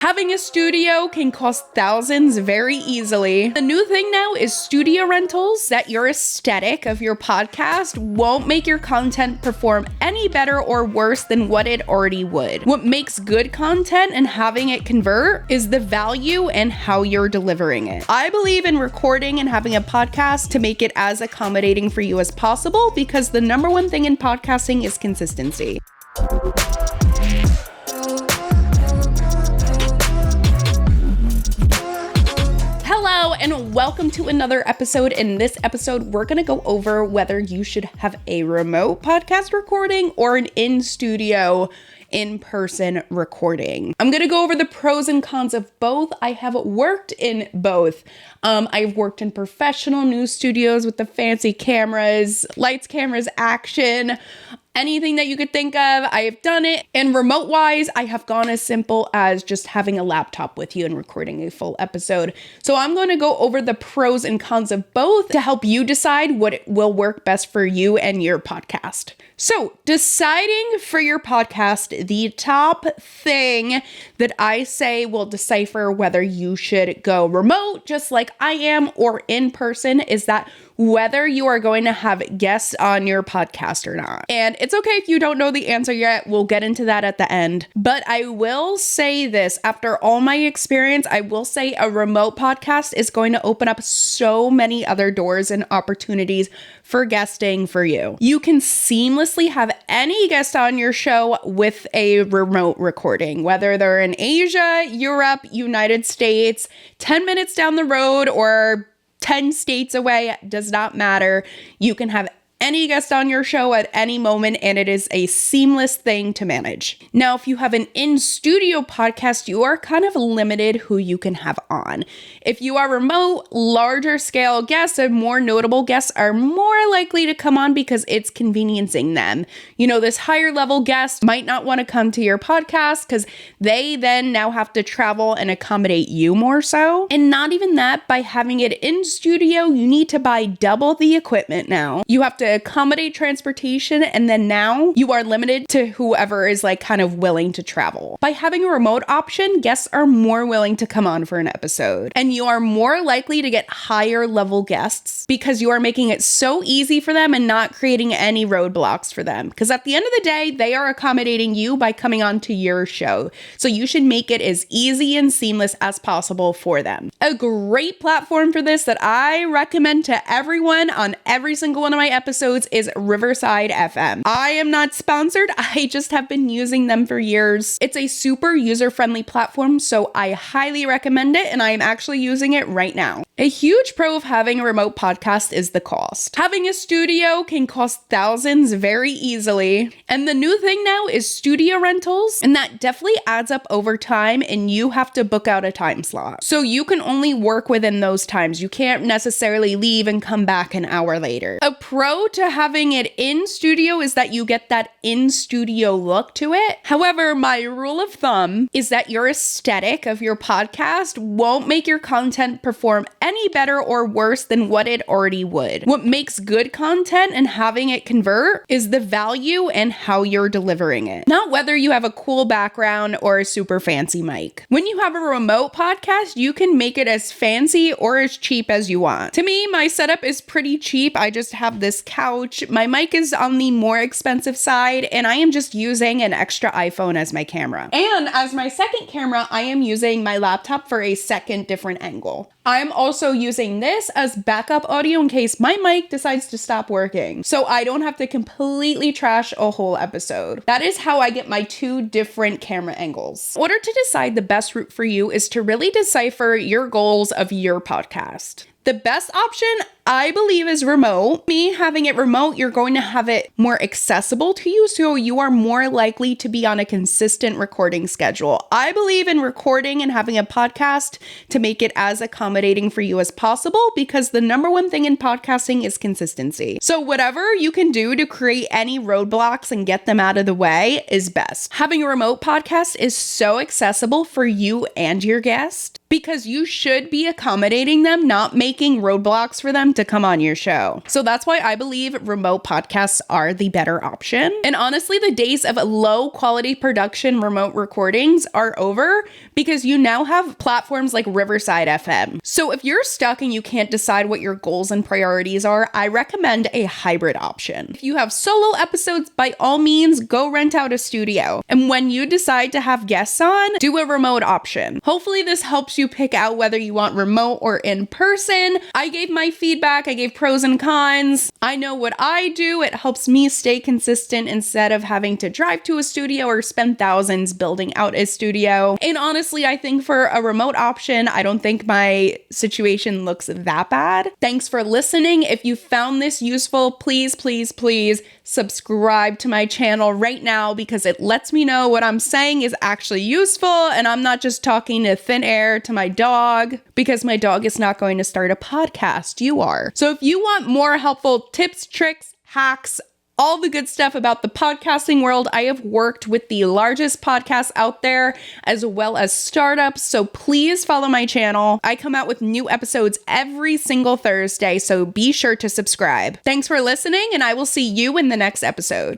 Having a studio can cost thousands very easily. The new thing now is studio rentals that your aesthetic of your podcast won't make your content perform any better or worse than what it already would. What makes good content and having it convert is the value and how you're delivering it. I believe in recording and having a podcast to make it as accommodating for you as possible because the number one thing in podcasting is consistency. Hello and welcome to another episode. In this episode, we're going to go over whether you should have a remote podcast recording or an in-studio in-person recording. I'm going to go over the pros and cons of both. I have worked in both. I've worked in professional news studios with the fancy cameras, lights, cameras, action, anything that you could think of, I have done it. And remote wise, I have gone as simple as just having a laptop with you and recording a full episode. So I'm going to go over the pros and cons of both to help you decide what will work best for you and your podcast. So deciding for your podcast, the top thing that I say will decipher whether you should go remote, just like I am, or in person, is that whether you are going to have guests on your podcast or not. And it's okay if you don't know the answer yet. We'll get into that at the end. But I will say this, after all my experience, I will say a remote podcast is going to open up so many other doors and opportunities for guesting for you. You can seamlessly have any guest on your show with a remote recording, whether they're in Asia, Europe, United States, 10 minutes down the road, or 10 states away, does not matter. You can have any guest on your show at any moment, and it is a seamless thing to manage. Now, if you have an in-studio podcast, you are kind of limited who you can have on. If you are remote, larger scale guests and more notable guests are more likely to come on because it's conveniencing them. You know, this higher level guest might not want to come to your podcast because they then now have to travel and accommodate you more so. And not even that, by having it in studio, you need to buy double the equipment now. You have to accommodate transportation, and then now you are limited to whoever is like kind of willing to travel. By having a remote option, guests are more willing to come on for an episode, and you are more likely to get higher level guests because you are making it so easy for them and not creating any roadblocks for them. Because at the end of the day, they are accommodating you by coming on to your show. So you should make it as easy and seamless as possible for them. A great platform for this that I recommend to everyone on every single one of my episodes is Riverside FM. I am not sponsored. I just have been using them for years. It's a super user-friendly platform, so I highly recommend it, and I am actually using it right now. A huge pro of having a remote podcast is the cost. Having a studio can cost thousands very easily, and the new thing now is studio rentals, and that definitely adds up over time, and you have to book out a time slot. So you can only work within those times. You can't necessarily leave and come back an hour later. A pro to having it in studio is that you get that in studio look to it. However, my rule of thumb is that your aesthetic of your podcast won't make your content perform any better or worse than what it already would. What makes good content and having it convert is the value and how you're delivering it, not whether you have a cool background or a super fancy mic. When you have a remote podcast, you can make it as fancy or as cheap as you want. To me, my setup is pretty cheap. I just have this couch. My mic is on the more expensive side, and I am just using an extra iPhone as my camera. And as my second camera, I am using my laptop for a second different angle. I'm also using this as backup audio in case my mic decides to stop working, so I don't have to completely trash a whole episode. That is how I get my two different camera angles. In order to decide the best route for you is to really decipher your goals of your podcast. The best option, I believe, is remote. Me having it remote, you're going to have it more accessible to you, so you are more likely to be on a consistent recording schedule. I believe in recording and having a podcast to make it as accommodating for you as possible because the number one thing in podcasting is consistency. So whatever you can do to create any roadblocks and get them out of the way is best. Having a remote podcast is so accessible for you and your guest because you should be accommodating them, not making roadblocks for them to to come on your show. So that's why I believe remote podcasts are the better option. And honestly, the days of low quality production remote recordings are over because you now have platforms like Riverside FM. So if you're stuck and you can't decide what your goals and priorities are, I recommend a hybrid option. If you have solo episodes, by all means, go rent out a studio. And when you decide to have guests on, do a remote option. Hopefully this helps you pick out whether you want remote or in person. I gave my feedback. I gave pros and cons. I know what I do. It helps me stay consistent instead of having to drive to a studio or spend thousands building out a studio. And honestly, I think for a remote option, I don't think my situation looks that bad. Thanks for listening. If you found this useful, please, please, please subscribe to my channel right now because it lets me know what I'm saying is actually useful and I'm not just talking to thin air to my dog because my dog is not going to start a podcast. You are. So if you want more helpful tips, tricks, hacks, all the good stuff about the podcasting world, I have worked with the largest podcasts out there as well as startups. So please follow my channel. I come out with new episodes every single Thursday, so be sure to subscribe. Thanks for listening, and I will see you in the next episode.